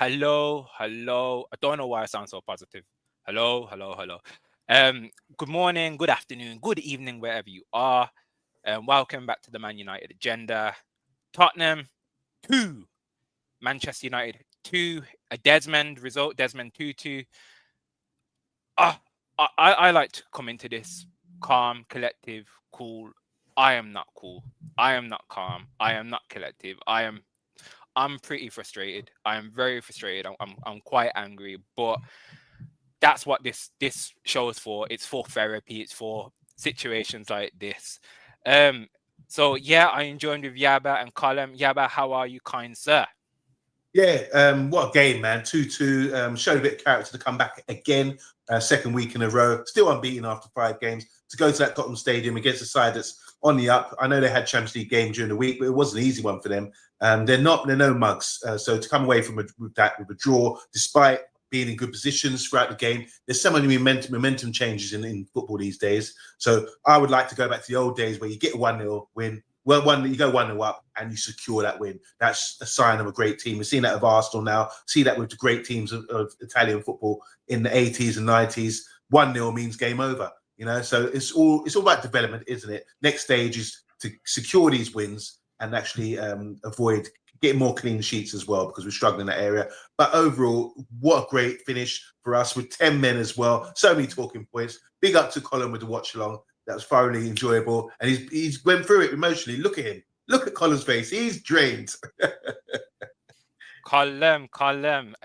Hello, hello. I don't know why I sound so positive. Hello, hello, hello. Good morning, good afternoon, good evening, wherever you are. Welcome back to the Man United agenda. Tottenham 2, Manchester United 2, a Desmond result, Desmond 2-2. I like to come into this calm, collective, cool. I am not cool. I am not calm. I am not collective. I'm pretty frustrated. I am very frustrated. I'm quite angry, but that's what this show is for. It's for therapy. It's for situations like this. Um. So yeah, I joined with Yaba and Colin. Yaba, how are you, kind sir? Yeah, what a game, man. 2-2. Showed a bit of character to come back again, second week in a row. Still unbeaten after 5 games. To go to that Tottenham Stadium against a side that's on the up. I know they had Champions League game during the week, but it wasn't an easy one for them. They're no mugs. So to come away with a draw, despite being in good positions throughout the game, there's so many momentum changes in football these days. So I would like to go back to the old days where you get a 1-0 win. Well, you go 1-0 up and you secure that win. That's a sign of a great team. We've seen that with Arsenal now. See that with the great teams of Italian football in the 80s and 90s. 1-0 means game over. So it's all about development, isn't it? Next stage is to secure these wins and actually avoid getting more clean sheets as well, because we're struggling in that area. But overall, what a great finish for us with 10 men as well. So many talking points. Big up to Colin with the watch along. That was thoroughly enjoyable, and he's went through it emotionally. Look at him. Look at Colin's face. He's drained. Colin.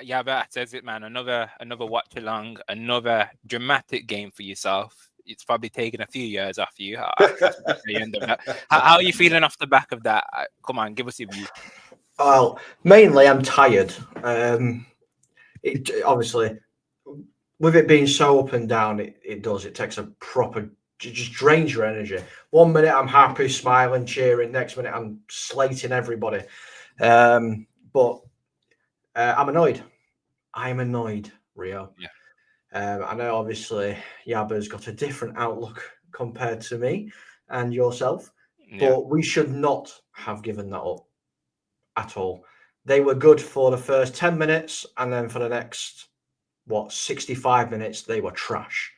Yeah, but says it, man. Another watch along, another dramatic game for yourself. It's probably taken a few years off you. The end of that. How are you feeling off the back of that? Come on, give us your view. Well, mainly I'm tired. Obviously, with it being so up and down, it takes a proper, just drains your energy. 1 minute I'm happy, smiling, cheering. Next minute I'm slating everybody. But I'm annoyed. I'm annoyed, Rio. Yeah. I know obviously Yaba's got a different outlook compared to me and yourself, but we should not have given that up at all. They were good for the first 10 minutes, and then for the next 65 minutes they were trash,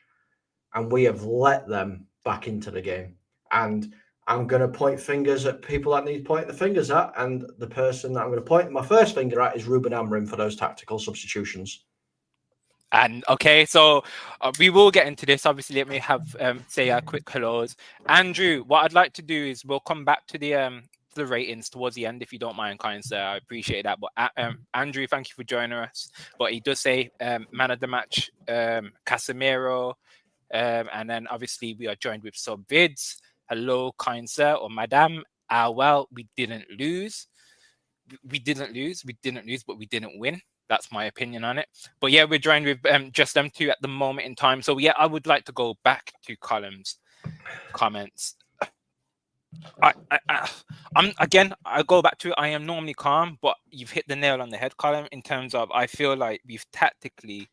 and we have let them back into the game. And I'm going to point fingers at people that need pointing the fingers at, and the person that I'm going to point my first finger at is Ruben Amorim for those tactical substitutions. And okay, so we will get into this. Obviously, let me have say a quick hellos. Andrew, what I'd like to do is we'll come back to the ratings towards the end, if you don't mind, kind sir. I appreciate that. But Andrew, thank you for joining us. But he does say man of the match, Casemiro, and then obviously we are joined with sub vids. Hello, kind sir or madam. Well, we didn't lose. We didn't lose, but we didn't win. That's my opinion on it. But yeah, we're joined with just them two at the moment in time. So yeah, I would like to go back to Column's comments. I go back to it. I am normally calm, but you've hit the nail on the head, Colin, in terms of I feel like we've tactically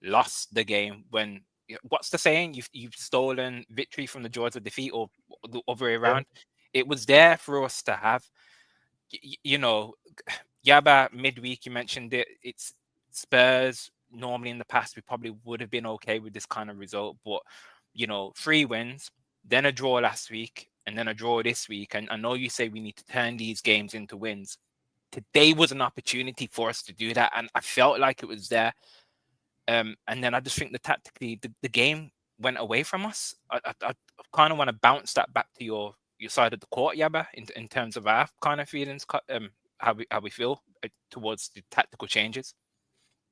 lost the game. When what's the saying? You've stolen victory from the jaws of defeat, or the other way around. Yeah. It was there for us to have. Yaba, midweek, you mentioned it. It's Spurs. Normally in the past, we probably would have been okay with this kind of result. But, 3 wins, then a draw last week, and then a draw this week. And I know you say we need to turn these games into wins. Today was an opportunity for us to do that. And I felt like it was there. And then I just think that tactically, the game went away from us. I kind of want to bounce that back to your side of the court, Yaba, in terms of our kind of feelings, how we feel towards the tactical changes.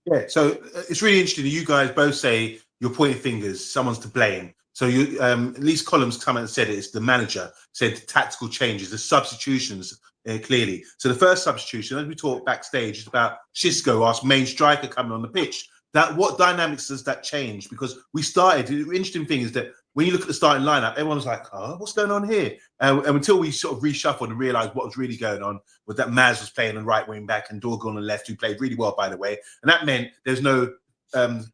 Yeah, so it's really interesting. You guys both say you're pointing fingers, someone's to blame. So you, at least Column's come out and said it. It's the manager said tactical changes, the substitutions clearly. So the first substitution, as we talked backstage, is about Xisco, our main striker, coming on the pitch. What dynamics does that change? Because we started. The interesting thing is that when you look at the starting lineup, everyone's like, "Oh, what's going on here?" And until we sort of reshuffled and realised what was really going on, was that Maz was playing on right wing back and Dorgan on the left, who played really well, by the way. And that meant there's no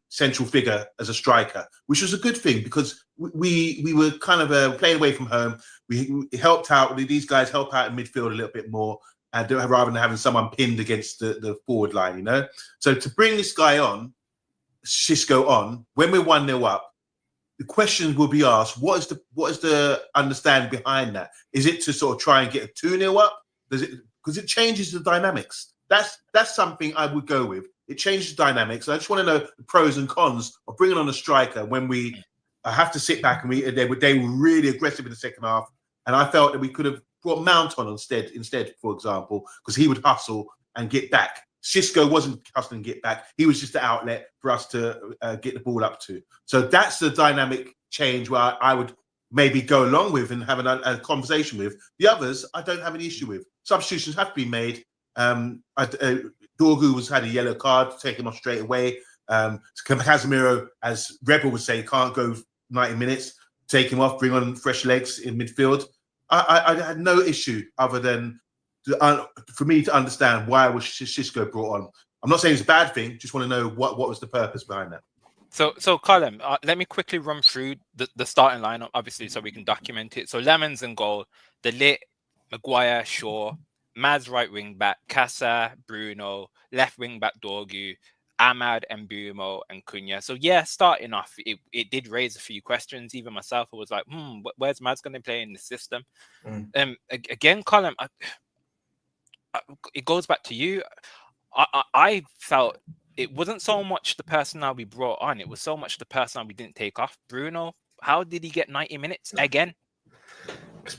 central figure as a striker, which was a good thing because we were kind of playing away from home. We helped out. These guys help out in midfield a little bit more. and rather than having someone pinned against the forward line, you know. So to bring this guy on, Xisco on, when we're 1-0 up, the questions will be asked. What is the understanding behind that? Is it to sort of try and get a 2-0 up? Because it changes the dynamics. That's something I would go with. It changes the dynamics. I just want to know the pros and cons of bringing on a striker when we have to sit back and they were really aggressive in the second half. And I felt that we could have brought Mount on instead, for example, because he would hustle and get back. Xisco wasn't hustling and get back. He was just the outlet for us to get the ball up to. So that's the dynamic change where I would maybe go along with and have a conversation with. The others, I don't have any issue with. Substitutions have to be made. Dorgu had a yellow card, take him off straight away. Casemiro, as Rebel would say, can't go 90 minutes. Take him off, bring on fresh legs in midfield. I had no issue other than for me to understand why was Xisco brought on. I'm not saying it's a bad thing. Just want to know what was the purpose behind that. So Colin, let me quickly run through the starting lineup, obviously, so we can document it. So Lemons in goal, De Ligt, Maguire, Shaw, Maz right wing back, Casa, Bruno, left wing back Dorgu, Ahmad, Mbumo, and Cunha. So yeah, starting off, it did raise a few questions. Even myself, I was like, where's Maz going to play in the system? Again, Colin, it goes back to you. I felt it wasn't so much the personnel we brought on, it was so much the personnel we didn't take off. Bruno, how did he get 90 minutes again?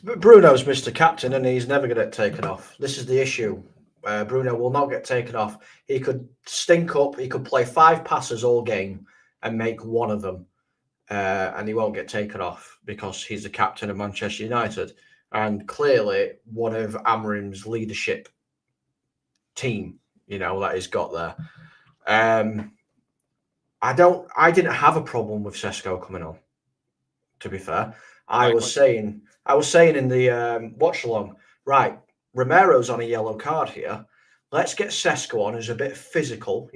Bruno's Mr. Captain and he's never going to get taken off. This is the issue. Bruno will not get taken off. He could stink up. He could play 5 passes all game and make one of them. And he won't get taken off because he's the captain of Manchester United. And clearly one of Amorim's leadership team, that he's got there. I didn't have a problem with Xisco coming on, to be fair. I was saying in the watch along, right, Romero's on a yellow card here. Let's get Xisco on, who's a bit physical,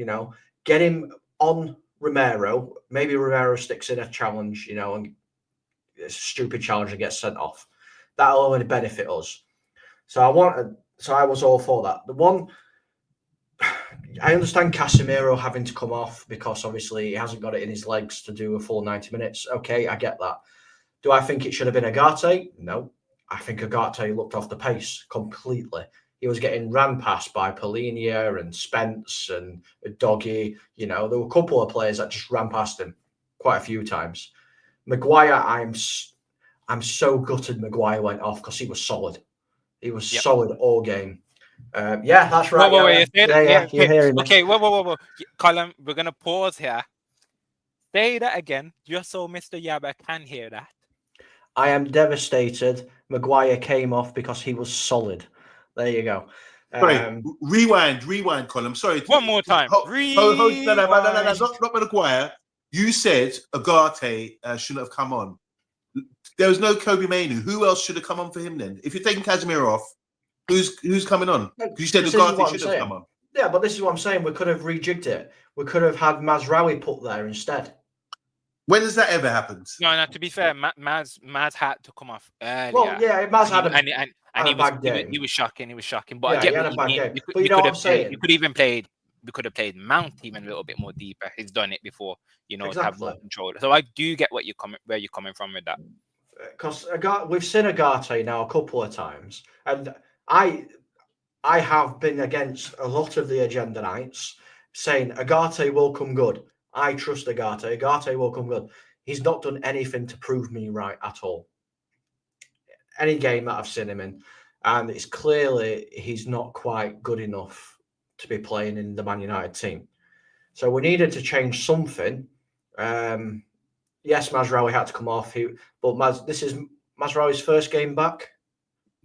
get him on Romero. Maybe Romero sticks in a challenge, and it's a stupid challenge and gets sent off. That'll only benefit us. So I was all for that. The one, I understand Casemiro having to come off because obviously he hasn't got it in his legs to do a full 90 minutes. Okay, I get that. Do I think it should have been Agate? No. I think Agate looked off the pace completely. He was getting ran past by Polinia and Spence and Doggy. There were a couple of players that just ran past him quite a few times. Maguire, I'm so gutted Maguire went off because he was solid. He was solid all game. Yeah, that's right. You're hearing me. Okay, whoa. Colin, we're going to pause here. Say that again, just so Mr. Yaba can hear that. I am devastated. Maguire came off because he was solid. There you go. Sorry, rewind, Colin. Sorry. One more time. No, not Maguire. You said Agate shouldn't have come on. There was no Kobe Mainu. Who else should have come on for him then? If you're taking Casemiro off, who's coming on? Because you said Agate should have come on. Yeah, but this is what I'm saying. We could have rejigged it. We could have had Mazraoui put there instead. When has that ever happened? No. To be fair, Maz had to come off earlier. Well, yeah, Maz had a bad game. He was shocking. But yeah, I get he had a bad game. But you could have played. You could even played. We could have played Mount even a little bit more deeper. He's done it before, exactly. To have more control. So I do get where you're coming from with that. Because we've seen Agate now a couple of times, and I have been against a lot of the agenda nights saying Agate will come good. I trust Agate. Agate will come good. He's not done anything to prove me right at all. Any game that I've seen him in, and it's clearly he's not quite good enough to be playing in the Man United team. So we needed to change something. Yes, Mazraoui had to come off. This is Mazraoui's first game back.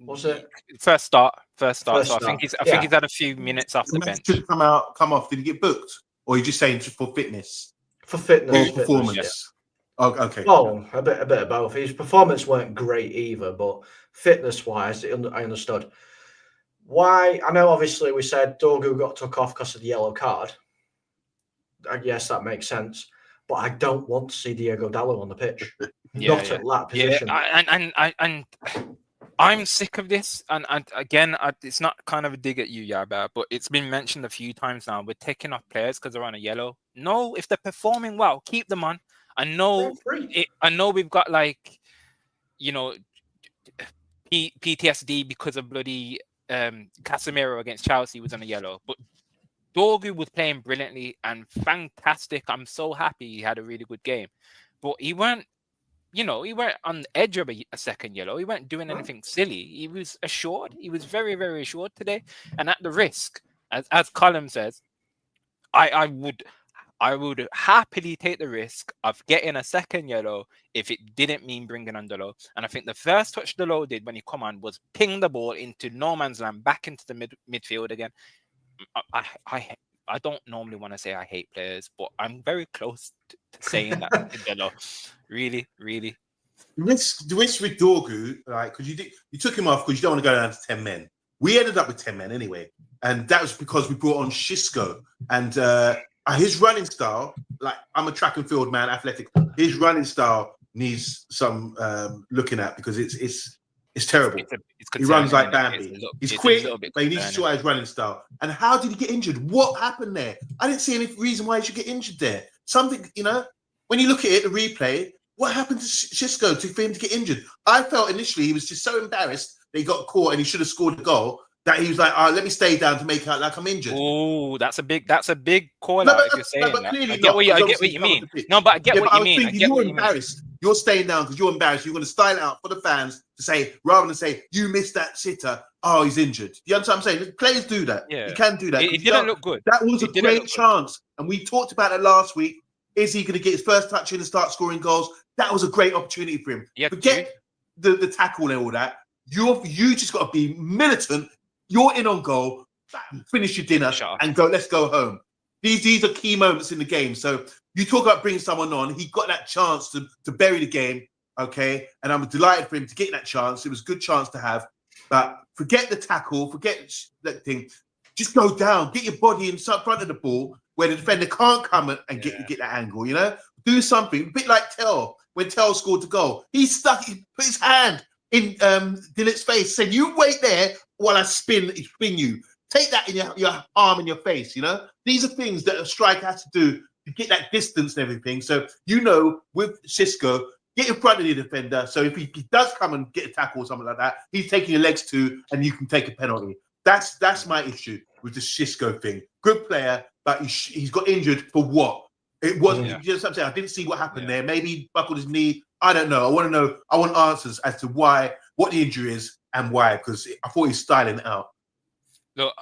Was it first start? So I think he's had a few minutes off the bench. Should come off. Did he get booked, or are you just saying for fitness? For fitness, or performance. Yes. Oh, okay. Oh, a bit of both. His performance weren't great either, but fitness-wise, I understood. Why? I know. Obviously, we said Dorgu got took off because of the yellow card. I guess that makes sense. But I don't want to see Diego Dallo on the pitch. Not at that position. Yeah, and I'm sick of this, and again, it's not kind of a dig at you, Yaba, but it's been mentioned a few times now. We're taking off players because they're on a yellow. No, if they're performing well, keep them on. I know I know we've got like, you know, PTSD because of bloody Casemiro against Chelsea was on a yellow, but Dorgu was playing brilliantly and fantastic. I'm so happy he had a really good game, but he weren't. He weren't on the edge of a second yellow. He weren't doing anything silly. He was assured. He was very, very assured today. And at the risk, as Colin says, I would happily take the risk of getting a second yellow if it didn't mean bringing on Delo. And I think the first touch Delo did when he come on was ping the ball into no man's land back into the midfield again. I don't normally want to say I hate players, but I'm very close to saying that to Delo. Really, really. The risk with Dorgu, right? Because you took him off because you don't want to go down to 10 men. We ended up with 10 men anyway, and that was because we brought on Xisco and his running style. Like, I'm a track and field man, athletic. His running style needs some looking at because it's terrible. He runs like Bambi. He's quick, but he needs to sort out his running style. And how did he get injured? What happened there? I didn't see any reason why he should get injured there. Something, when you look at it, the replay, what happened to Xisco for him to get injured? I felt initially he was just so embarrassed that he got caught and he should have scored a goal that he was like, let me stay down to make out like I'm injured. Oh, that's a big call out if you're saying that. I get what you mean. No, but I get what you mean. You're embarrassed. You're staying down because you're embarrassed. You're going to style it out for the fans to say, rather than say, you missed that sitter. Oh, he's injured. You understand what I'm saying? Players do that. Yeah. You can do that. It didn't look good. That was a great chance. And we talked about it last week. Is he going to get his first touch in and start scoring goals? That was a great opportunity for him. Yeah, forget the tackle and all that. You just got to be militant. You're in on goal. Finish your dinner and go. Let's go home. These are key moments in the game. So you talk about bringing someone on. He got that chance to bury the game. Okay, and I'm delighted for him to get that chance. It was a good chance to have. But forget the tackle. Forget that thing. Just go down. Get your body in front of the ball where the defender can't come and get that angle. Do something. A bit like Tell when Tell scored the goal. He put his hand in Dillitt's face, saying, "You wait there while I spin you." Take that in your arm and your face, These are things that a striker has to do to get that distance and everything. So, with Xisco, get in front of the defender. So if he does come and get a tackle or something like that, he's taking your legs too, and you can take a penalty. That's my issue with the Xisco thing. Good player, but he's got injured for what? It wasn't, you know what I'm saying? I didn't see what happened there. Maybe he buckled his knee. I don't know. I want answers as to what the injury is and why, because I thought he's styling it out. Look,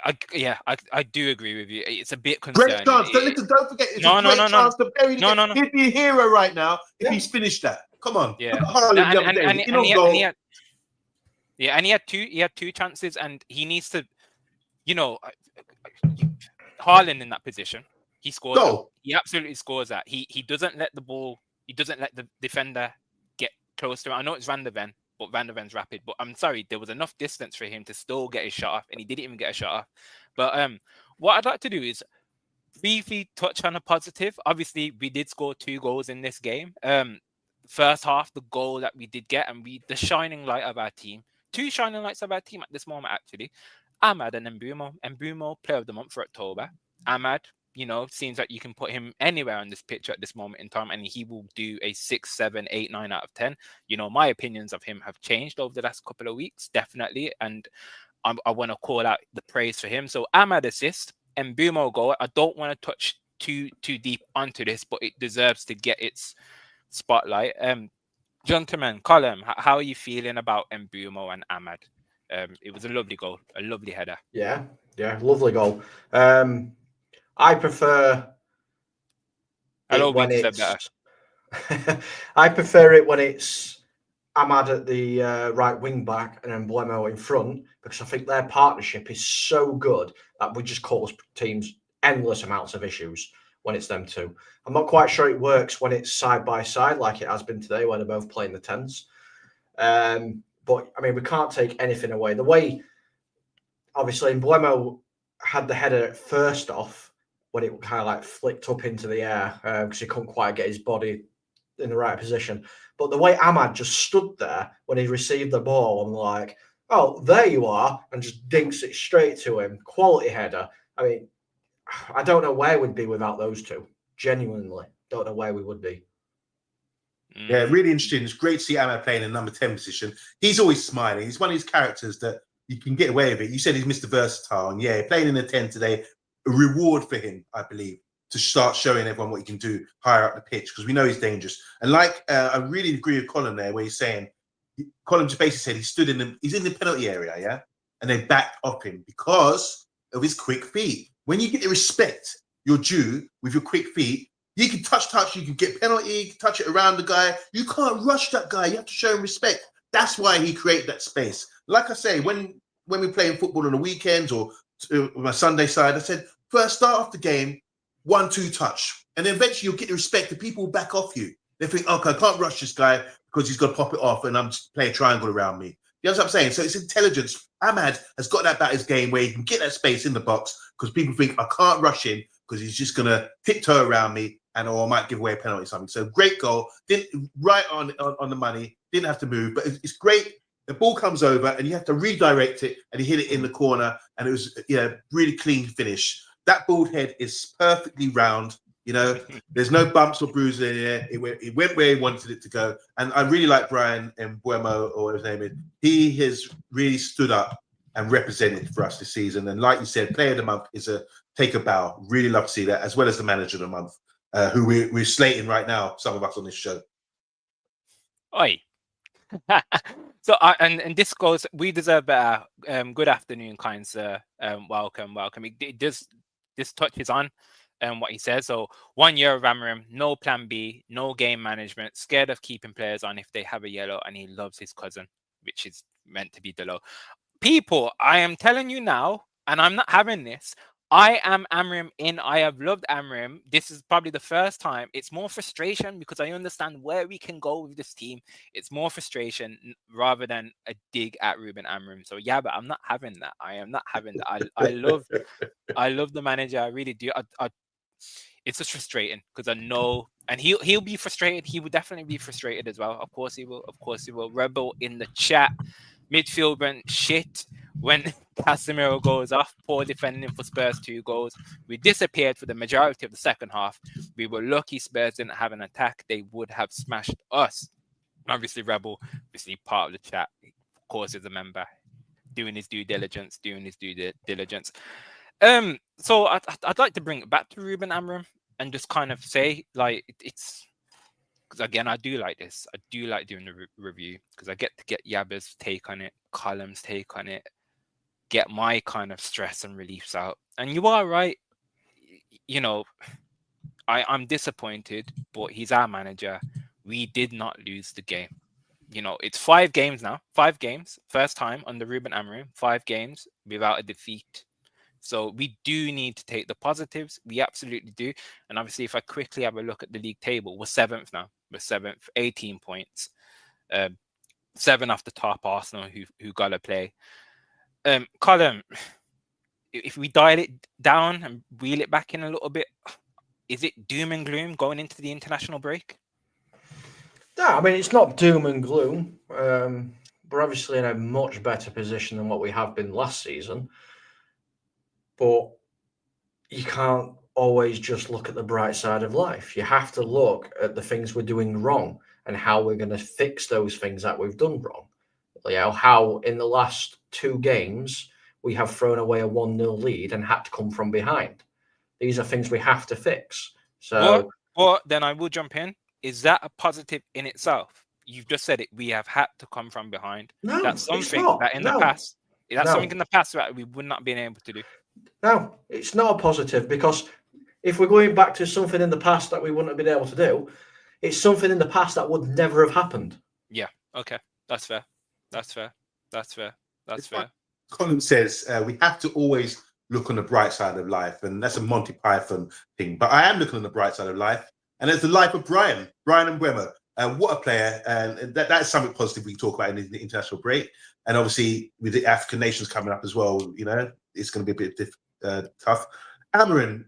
I do agree with you. It's a bit concerning. Great chance. Don't forget. It's a great chance to bury the game. He'd be a hero right now if he's finished that. Come on. Yeah. And he had two chances, and he needs to, Haaland in that position. He scores. Go. He absolutely scores that. He doesn't let the ball. He doesn't let the defender get close to him. I know it's Van der Ven, but Van der Ven's rapid. But I'm sorry, there was enough distance for him to still get his shot off, and he didn't even get a shot off. But what I'd like to do is briefly touch on a positive. Obviously, we did score 2 goals in this game. First half, the goal that we did get, and the shining light of our team. 2 shining lights of our team at this moment, actually. Ahmad and Mbeumo. Mbeumo, player of the month for October. Ahmad, seems like you can put him anywhere on this pitch at this moment in time, and he will do a 6, 7, 8, 9 out of 10. My opinions of him have changed over the last couple of weeks, definitely, and I want to call out the praise for him. So Ahmad assist, Mbeumo goal. I don't want to touch too deep onto this, but it deserves to get its spotlight. Gentlemen, Colin, how are you feeling about Mbeumo and Ahmad? It was a lovely goal, a lovely header. Yeah, lovely goal. I prefer it when it's I prefer it when it's Ahmad at the right wing back and then Mbeumo in front, because I think their partnership is so good that we just cause teams endless amounts of issues when it's them two. I'm not quite sure it works when it's side by side like it has been today, where they're both playing the 10s. But I mean, we can't take anything away. The way, obviously, Mbeumo had the header first off when it kind of like flicked up into the air because he couldn't quite get his body in the right position. But the way Ahmad just stood there when he received the ball and like, oh, there you are, and just dinks it straight to him. Quality header. I mean, I don't know where we'd be without those two. Genuinely, don't know where we would be. Yeah, really interesting. It's great to see Ahmad playing in number 10 position. He's always smiling. He's one of these characters that you can get away with it. You said he's Mr. Versatile. And yeah, playing in the 10 today, a reward for him, I believe, to start showing everyone what he can do higher up the pitch, because we know he's dangerous. And like, I really agree with Colin there, where he's saying, Colin just basically said he's in the penalty area, yeah? And they backed off him because of his quick feet. When you get the respect you're due with your quick feet, you can touch, you can get penalty, you can touch it around the guy. You can't rush that guy. You have to show him respect. That's why he created that space. Like I say, when we're playing football on the weekends or my Sunday side, I said, first start off the game, 1-2 touch. And then eventually you'll get the respect. The people will back off you. They think, okay, I can't rush this guy because he's going to pop it off and I'm just play a triangle around me. You know what I'm saying? So it's intelligence. Ahmad has got that about his game where he can get that space in the box because people think I can't rush in because he's just going to tiptoe around me and or I might give away a penalty or something. So great goal. Right on the money. Didn't have to move. But it's great. The ball comes over and you have to redirect it and he hit it in the corner and it was really clean finish. That bald head is perfectly round. You know, there's no bumps or bruises in it. It went where he wanted it to go. And I really like Brian Mbuemo, or what his name is. He has really stood up and represented for us this season. And like you said, player of the month is a take a bow. Really love to see that, as well as the manager of the month, who we're slating right now, some of us on this show. Oi. So and this goes, we deserve better. Good afternoon, kind sir. Welcome. It does, this touches on what he says. So 1 year of Amarim, no plan B, no game management, scared of keeping players on if they have a yellow, and he loves his cousin, which is meant to be Delo. People, I am telling you now, and I'm not having this. I am Amrim in. I have loved Amrim. This is probably the first time. It's more frustration because I understand where we can go with this team. It's more frustration rather than a dig at Ruben Amrim. So yeah, but I'm not having that. I am not having that. I love the manager. I really do. It's just frustrating because I know, and he'll be frustrated. He will definitely be frustrated as well. Of course he will. Of course he will. Rebel in the chat. Midfield went shit when Casemiro goes off. Poor defending for Spurs 2 goals. We disappeared for the majority of the second half. We were lucky Spurs didn't have an attack. They would have smashed us. Obviously, Rebel, obviously part of the chat. Of course, is a member. Doing his due diligence. So I'd like to bring it back to Ruben Amram and just kind of say, like, it's... Because again, I do like this. I do like doing the review because I get to get Yaba's take on it, Column's take on it, get my kind of stress and reliefs out. And you are right. You know, I'm disappointed, but he's our manager. We did not lose the game. You know, it's 5 games now. 5 games. First time under Ruben Amorim. 5 games without a defeat. So we do need to take the positives. We absolutely do. And obviously, if I quickly have a look at the league table, we're 7th now. We're 7th, 18 points. 7 off the top Arsenal, who got to play. Colin, if we dial it down and reel it back in a little bit, is it doom and gloom going into the international break? No, I mean, it's not doom and gloom. We're obviously in a much better position than what we have been last season. But you can't always just look at the bright side of life. You have to look at the things we're doing wrong and how we're going to fix those things that we've done wrong. You know, how in the last 2 games we have thrown away a 1-0 lead and had to come from behind. These are things we have to fix. So, but then I will jump in. Is that a positive in itself? You've just said it. We have had to come from behind. No, that's something it's not. That in the past. That's something in the past that we would not have been able to do. No, it's not a positive, because if we're going back to something in the past that we wouldn't have been able to do, it's something in the past that would never have happened. Yeah. Okay. That's fair. That's fair. Colin says we have to always look on the bright side of life, and that's a Monty Python thing. But I am looking on the bright side of life, and it's the life of Brian Mbuemo. What a player, and that is something positive we can talk about in the international break. And obviously, with the African nations coming up as well, you know, it's going to be a bit tough. Amarin,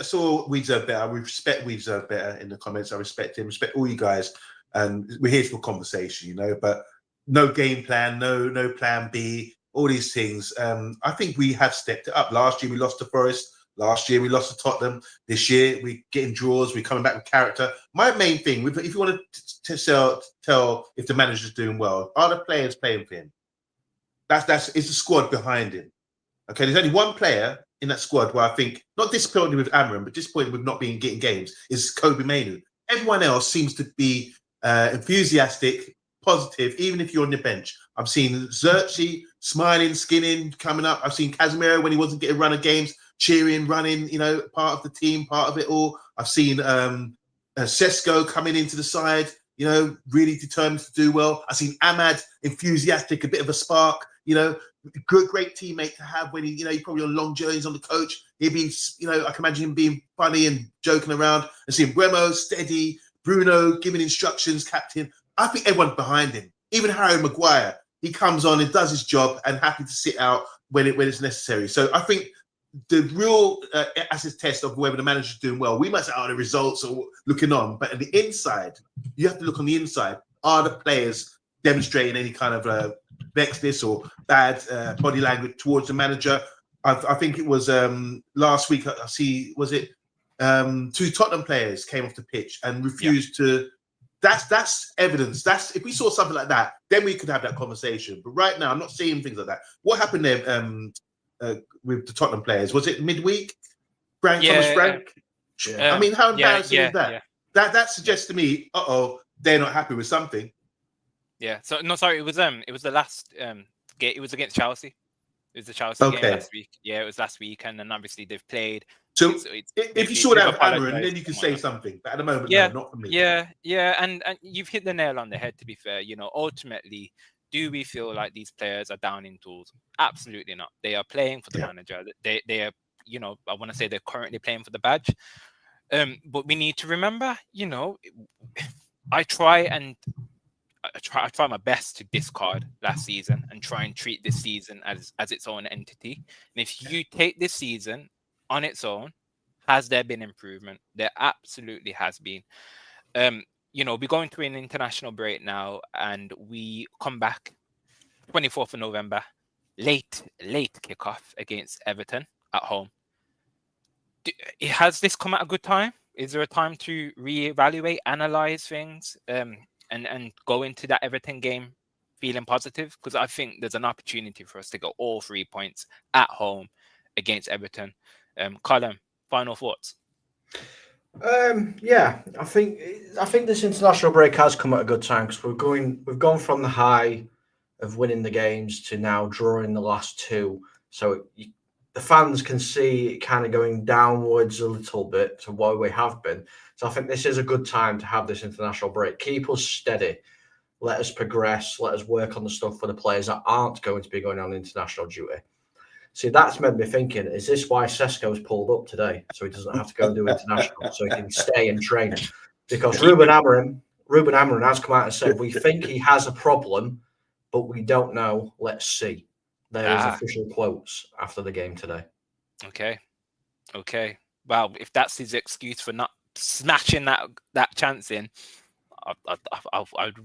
saw we deserve better. We respect we deserve better in the comments. I respect him. Respect all you guys. And we're here for conversation, but no game plan, no plan B, all these things. I think we have stepped it up. Last year we lost to Forest. Last year we lost to Tottenham. This year we getting draws. We're coming back with character. My main thing, if you want to tell if the manager's doing well, are the players playing for him? It's the squad behind him. Okay, there's only one player in that squad where I think, not disappointed with Amarin, but disappointed with not being getting games, is Kobe Mainoo. Everyone else seems to be enthusiastic, positive, even if you're on the bench. I've seen Xerxes smiling, skinning, coming up. I've seen Casemiro when he wasn't getting run of games, cheering, running, part of the team, part of it all. I've seen Sesko coming into the side, really determined to do well. I've seen Ahmad enthusiastic, a bit of a spark, great teammate to have when he probably on long journeys on the coach. He'd be, I can imagine him being funny and joking around. And seeing Bremo steady, Bruno giving instructions, captain. I think everyone's behind him. Even Harry Maguire, he comes on and does his job and happy to sit out when it's necessary. So I think the real acid test of whether the manager's doing well, we might say, the results or looking on, but at the inside, you have to look on the inside. Are the players demonstrating any kind of vexedness or bad body language towards the manager? I think it was last week. Two Tottenham players came off the pitch and refused to. That's evidence. That's if we saw something like that, then we could have that conversation. But right now, I'm not seeing things like that. What happened there with the Tottenham players? Was it midweek? Thomas Frank. I mean, how embarrassing is that? Yeah. That suggests to me, they're not happy with something. Yeah. So no, sorry, it was the last game. It was against Chelsea. It was the Chelsea game last week. Yeah, it was last week, and then obviously they've played. So if you saw that with Amarin, then you can say something. But at the moment, no, not for me. Yeah, and you've hit the nail on the head. To be fair, ultimately, do we feel like these players are down in tools? Absolutely not. They are playing for the manager. They are, I want to say they're currently playing for the badge. But we need to remember, I try my best to discard last season and try and treat this season as its own entity. And if you take this season on its own, has there been improvement? There absolutely has been. We're going through an international break now, and we come back 24th of November, late kickoff against Everton at home. Has this come at a good time? Is there a time to reevaluate, analyze things, and go into that Everton game feeling positive? Because I think there's an opportunity for us to get all 3 points at home against Everton. Colin, final thoughts? I think this international break has come at a good time because we've gone from the high of winning the games to now drawing the last two. So the fans can see it kind of going downwards a little bit to where we have been. So I think this is a good time to have this international break. Keep us steady. Let us progress. Let us work on the stuff for the players that aren't going to be going on international duty. See, that's made me thinking, is this why Sesko's pulled up today? So he doesn't have to go and do international, so he can stay and train. Because Ruben Amarin has come out and said, we think he has a problem, but we don't know. Let's see. There's official quotes after the game today. Okay. Well, if that's his excuse for not smashing that chance in, I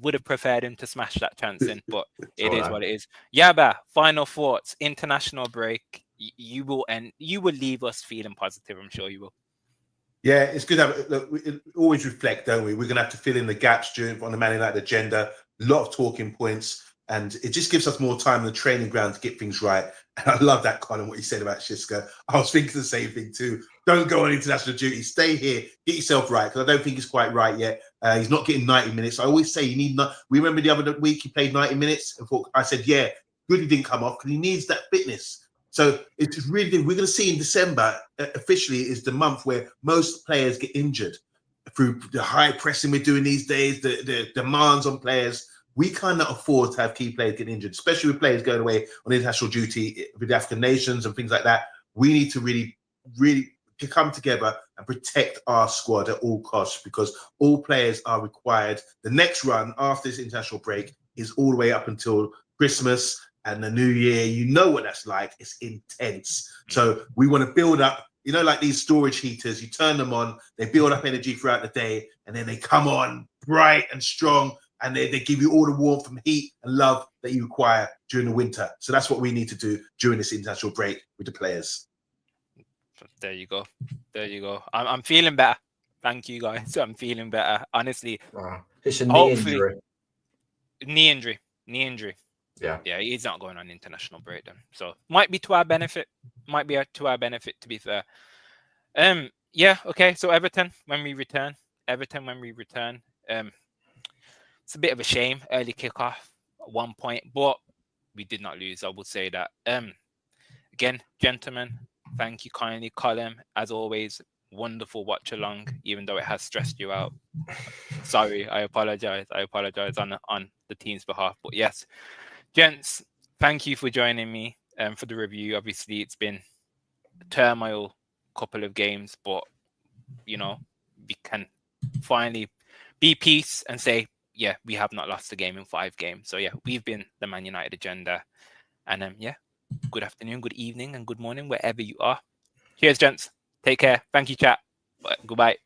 would have preferred him to smash that chance in, but it is what it is. Yaba, final thoughts. International break. You will leave us feeling positive. I'm sure you will. Yeah, it's good to have. Look, we always reflect, don't we? We're going to have to fill in the gaps on the Man United agenda. A lot of talking points, and it just gives us more time on the training ground to get things right. And I love that, Colin, what you said about Xisco. I was thinking the same thing too. Don't go on international duty. Stay here. Get yourself right, because I don't think he's quite right yet. He's not getting 90 minutes. I always say you need. We remember the other week he played 90 minutes. And I said, yeah, good he didn't come off because he needs that fitness. So it's really good. We're going to see in December officially is the month where most players get injured through the high pressing we're doing these days, the demands on players. We cannot afford to have key players get injured, especially with players going away on international duty with the African nations and things like that. We need to really to come together and protect our squad at all costs, because all players are required. The next run after this international break is all the way up until Christmas and the New Year. You know what that's like. It's intense. So we want to build up you know, like these storage heaters, you turn them on, they build up energy throughout the day, and then they come on bright and strong, and they give you all the warmth and heat and love that you require during the winter. So that's what we need to do during this international break with the players. There you go. There you go. I'm feeling better. Thank you, guys. I'm feeling better. Honestly. Wow. It's a knee injury. Knee injury. Yeah. Yeah, he's not going on international break then. So might be to our benefit. To our benefit, to be fair. Yeah, okay. So Everton when we return. It's a bit of a shame. Early kickoff at 1 point, but we did not lose. I would say that. Again, gentlemen, thank you kindly. Colin, as always, wonderful watch along, even though it has stressed you out. Sorry, I apologize. On the team's behalf. But yes, gents, thank you for joining me for the review. Obviously, it's been a turmoil couple of games, but you know, we can finally be peace and say, yeah, we have not lost a game in 5 games. So yeah, we've been the Man United agenda. And yeah, good afternoon, good evening, and good morning, wherever you are. Cheers, gents. Take care. Thank you, chat. Goodbye.